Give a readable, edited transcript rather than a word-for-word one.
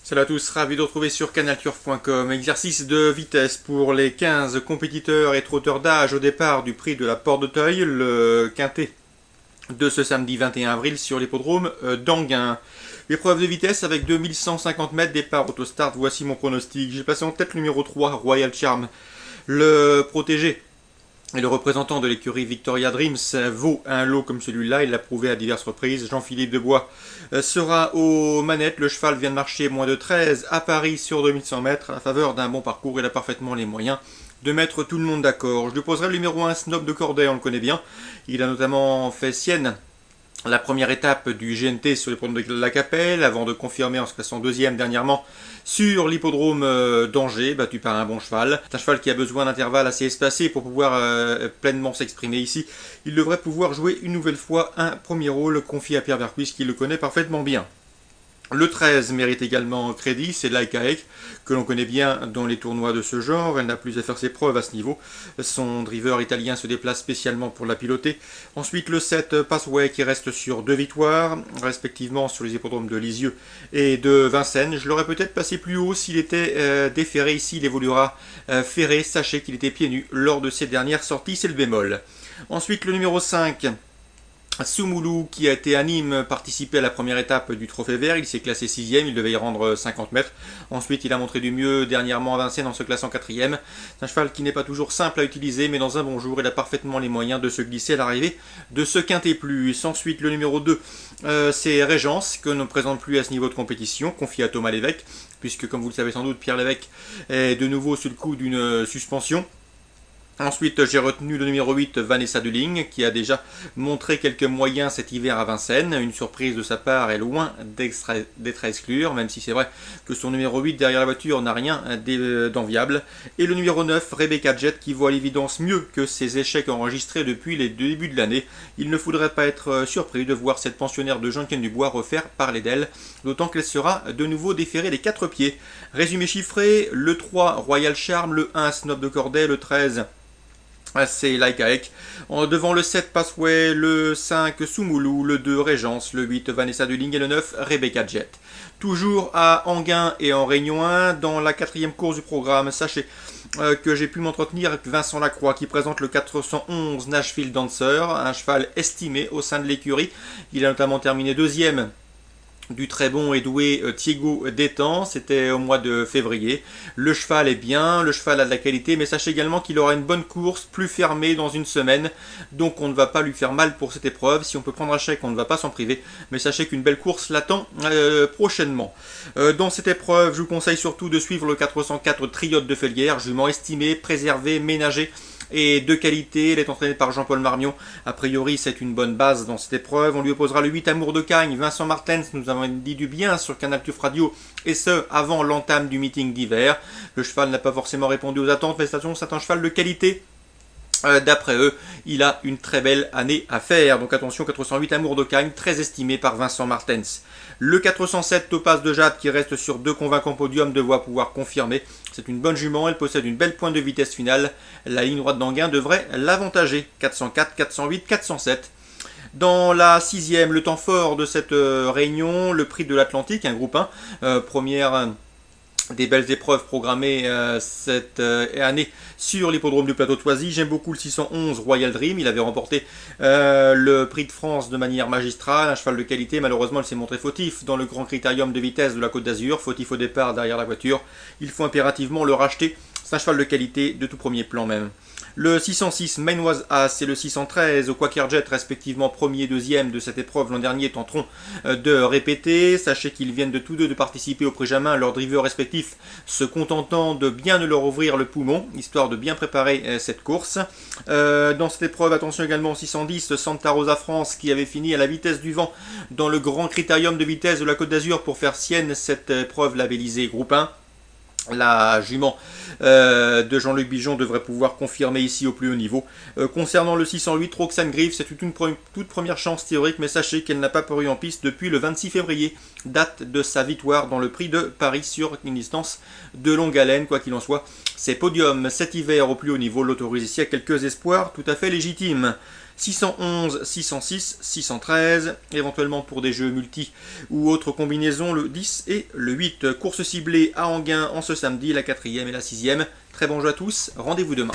Salut à tous, ravi de retrouver sur canalturf.com. Exercice de vitesse pour les 15 compétiteurs et trotteurs d'âge au départ du prix de la Porte d'Auteuil, le quintet de ce samedi 21 avril sur l'hippodrome d'Anguin. Épreuve de vitesse avec 2150 mètres, départ autostart, voici mon pronostic. J'ai placé en tête le numéro 3, Royal Charm. Le protégé et le représentant de l'écurie Victoria Dreams vaut un lot comme celui-là, il l'a prouvé à diverses reprises. Jean-Philippe Debois sera aux manettes. Le cheval vient de marcher moins de 13 à Paris sur 2100 mètres. À la faveur d'un bon parcours, il a parfaitement les moyens de mettre tout le monde d'accord. Je lui poserai le numéro 1, Snob de Corday, on le connaît bien. Il a notamment fait sienne la première étape du GNT sur l'hippodrome de la Capelle, avant de confirmer en se classant deuxième dernièrement sur l'hippodrome d'Angers, battu par un bon cheval. C'est un cheval qui a besoin d'intervalles assez espacés pour pouvoir pleinement s'exprimer ici. Il devrait pouvoir jouer une nouvelle fois un premier rôle confié à Pierre Vercuis, qui le connaît parfaitement bien. Le 13 mérite également crédit, c'est Laika Ek, que l'on connaît bien dans les tournois de ce genre. Elle n'a plus à faire ses preuves à ce niveau. Son driver italien se déplace spécialement pour la piloter. Ensuite, le 7 Passway qui reste sur 2 victoires, respectivement sur les hippodromes de Lisieux et de Vincennes. Je l'aurais peut-être passé plus haut s'il était déféré. Ici, il évoluera ferré. Sachez qu'il était pieds nus lors de ses dernières sorties, c'est le bémol. Ensuite, le numéro 5... Soumoulou, qui a été à Nîmes, participé à la première étape du Trophée Vert, il s'est classé 6ème, il devait y rendre 50 mètres. Ensuite, il a montré du mieux dernièrement à Vincennes en se classant 4ème. C'est un cheval qui n'est pas toujours simple à utiliser, mais dans un bon jour, il a parfaitement les moyens de se glisser à l'arrivée de ce quintet plus. Ensuite, le numéro 2, c'est Régence, que ne présente plus à ce niveau de compétition, confié à Thomas Lévesque, puisque comme vous le savez sans doute, Pierre Lévesque est de nouveau sous le coup d'une suspension. Ensuite, j'ai retenu le numéro 8, Vanessa Duling, qui a déjà montré quelques moyens cet hiver à Vincennes. Une surprise de sa part est loin d'être à exclure, même si c'est vrai que son numéro 8 derrière la voiture n'a rien d'enviable. Et le numéro 9, Rebecca Jet, qui vaut à l'évidence mieux que ses échecs enregistrés depuis les débuts de l'année. Il ne faudrait pas être surpris de voir cette pensionnaire de Jean-Ken Dubois refaire parler d'elle, d'autant qu'elle sera de nouveau déférée des 4 pieds. Résumé chiffré, le 3, Royal Charm, le 1, Snob de Corday, le 13... c'est Laika Ek. Devant le 7 Passway, le 5 Soumoulou, le 2 Régence, le 8 Vanessa Duling et le 9 Rebecca Jet. Toujours à Anguin et en Réunion 1, dans la 4e course du programme, sachez que j'ai pu m'entretenir avec Vincent Lacroix qui présente le 411 Nashville Dancer, un cheval estimé au sein de l'écurie. Il a notamment terminé 2ème du très bon et doué Thiego Détang, c'était au mois de février. Le cheval est bien, le cheval a de la qualité, mais sachez également qu'il aura une bonne course, plus fermée dans une semaine, donc on ne va pas lui faire mal pour cette épreuve. Si on peut prendre un chèque, on ne va pas s'en priver, mais sachez qu'une belle course l'attend prochainement. Dans cette épreuve, je vous conseille surtout de suivre le 404 Triote de Felguère, jument estimé, préservé, ménagé, et de qualité. Il est entraîné par Jean-Paul Marmion. A priori, c'est une bonne base dans cette épreuve. On lui opposera le 8 Amour de Cagne. Vincent Martens nous avons dit du bien sur Canal Turf Radio, et ce, avant l'entame du meeting d'hiver. Le cheval n'a pas forcément répondu aux attentes, mais c'est un cheval de qualité. D'après eux, il a une très belle année à faire. Donc attention, 408 Amour de Cagne, très estimé par Vincent Martens. Le 407 Topaz de Jade, qui reste sur 2 convaincants podiums, devra pouvoir confirmer. C'est une bonne jument, elle possède une belle pointe de vitesse finale. La ligne droite d'Anguin devrait l'avantager. 404, 408, 407. Dans la 6e, le temps fort de cette réunion, le prix de l'Atlantique, un groupe 1, première... des belles épreuves programmées cette année sur l'hippodrome du Plateau de Thoisy. J'aime beaucoup le 611 Royal Dream. Il avait remporté le prix de France de manière magistrale. Un cheval de qualité. Malheureusement, il s'est montré fautif dans le grand critérium de vitesse de la Côte d'Azur. Fautif au départ derrière la voiture. Il faut impérativement le racheter. C'est un cheval de qualité de tout premier plan même. Le 606 Mainoise As et le 613 au Quaker Jet, respectivement premier et deuxième de cette épreuve l'an dernier, tenteront de répéter. Sachez qu'ils viennent de tous deux de participer au prix Jamin, leurs drivers respectifs se contentant de bien leur ouvrir le poumon, histoire de bien préparer cette course. Dans cette épreuve, attention également au 610 Santa Rosa France, qui avait fini à la vitesse du vent dans le grand critérium de vitesse de la Côte d'Azur pour faire sienne cette épreuve labellisée groupe 1. La jument de Jean-Luc Bijon devrait pouvoir confirmer ici au plus haut niveau. Concernant le 608 Roxane Griff, c'est une toute première chance théorique, mais sachez qu'elle n'a pas paru en piste depuis le 26 février, date de sa victoire dans le prix de Paris sur une distance de longue haleine. Quoi qu'il en soit, ces podiums cet hiver au plus haut niveau l'autorisent ici à quelques espoirs tout à fait légitimes. 611, 606, 613, éventuellement pour des jeux multi ou autres combinaisons, le 10 et le 8. Course ciblée à Enghien en ce samedi, la 4e et la 6e. Très bon jeu à tous, rendez-vous demain.